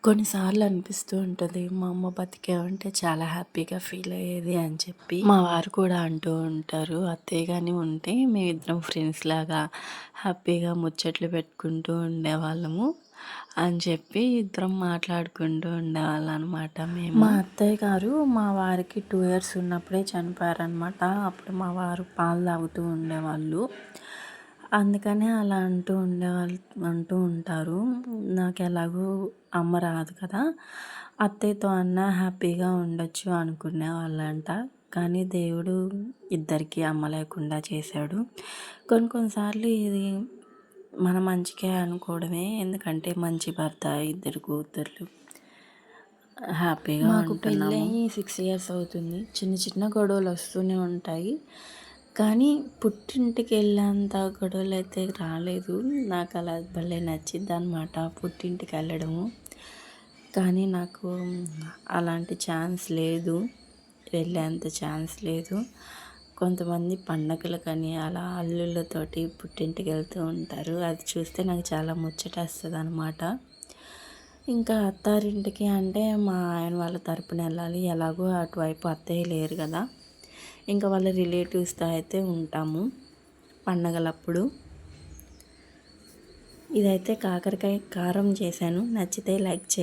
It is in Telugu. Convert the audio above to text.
కొన్నిసార్లు అనిపిస్తూ ఉంటుంది మా అమ్మ బతికే ఉంటే చాలా హ్యాపీగా ఫీల్ అయ్యేది అని చెప్పి. మా వారు కూడా అంటూ ఉంటారు, అత్తయ్య గాని ఉంటే మేమిద్దరం ఫ్రెండ్స్ లాగా హ్యాపీగా ముచ్చట్లు పెట్టుకుంటూ ఉండేవాళ్ళము అని చెప్పి ఇద్దరం మాట్లాడుకుంటూ ఉండేవాళ్ళం అనమాట మేము. మా అత్తయ్య గారు మా వారికి 2 ఇయర్స్ ఉన్నప్పుడే చనిపోయారనమాట. అప్పుడు మా వారు పాలు తాగుతూ ఉండేవాళ్ళు. అందుకనే అలా అంటూ ఉంటారు. నాకు ఎలాగో అమ్మ రాదు కదా, అత్తయ్యతో అన్నా హ్యాపీగా ఉండొచ్చు అనుకునేవాళ్ళంట. కానీ దేవుడు ఇద్దరికీ అమ్మ లేకుండా చేశాడు. కొన్నిసార్లు ఇది మన మంచికే అనుకోవడమే. ఎందుకంటే మంచి భర్త, 2 కూతుర్లు, హ్యాపీగా మాకు పెళ్ళి 6 ఇయర్స్ అవుతుంది. చిన్న చిన్న గొడవలు వస్తూనే ఉంటాయి. కానీ పుట్టింటికి వెళ్ళేంత గొడవలు అయితే రాలేదు. నాకు అలా భలే నచ్చిద్ది అనమాట పుట్టింటికి వెళ్ళడము. కానీ నాకు అలాంటి ఛాన్స్ లేదు, వెళ్ళేంత ఛాన్స్ లేదు. కొంతమంది పండగలకని అలా అల్లుళ్ళతోటి పుట్టింటికి వెళ్తూ ఉంటారు. అది చూస్తే నాకు చాలా ముచ్చటేస్తుంది అనమాట. ఇంకా అత్తారింటికి అంటే మా ఆయన వాళ్ళ తరపున వెళ్ళాలి. ఎలాగో అటువైపు అత్తయ్య లేరు కదా, ఇంకా వాళ్ళ రిలేటివ్స్తో అయితే ఉంటాము పండగలప్పుడు. ఇదైతే కాకరకాయ కారం చేశాను. నచ్చితే లైక్ చేయండి.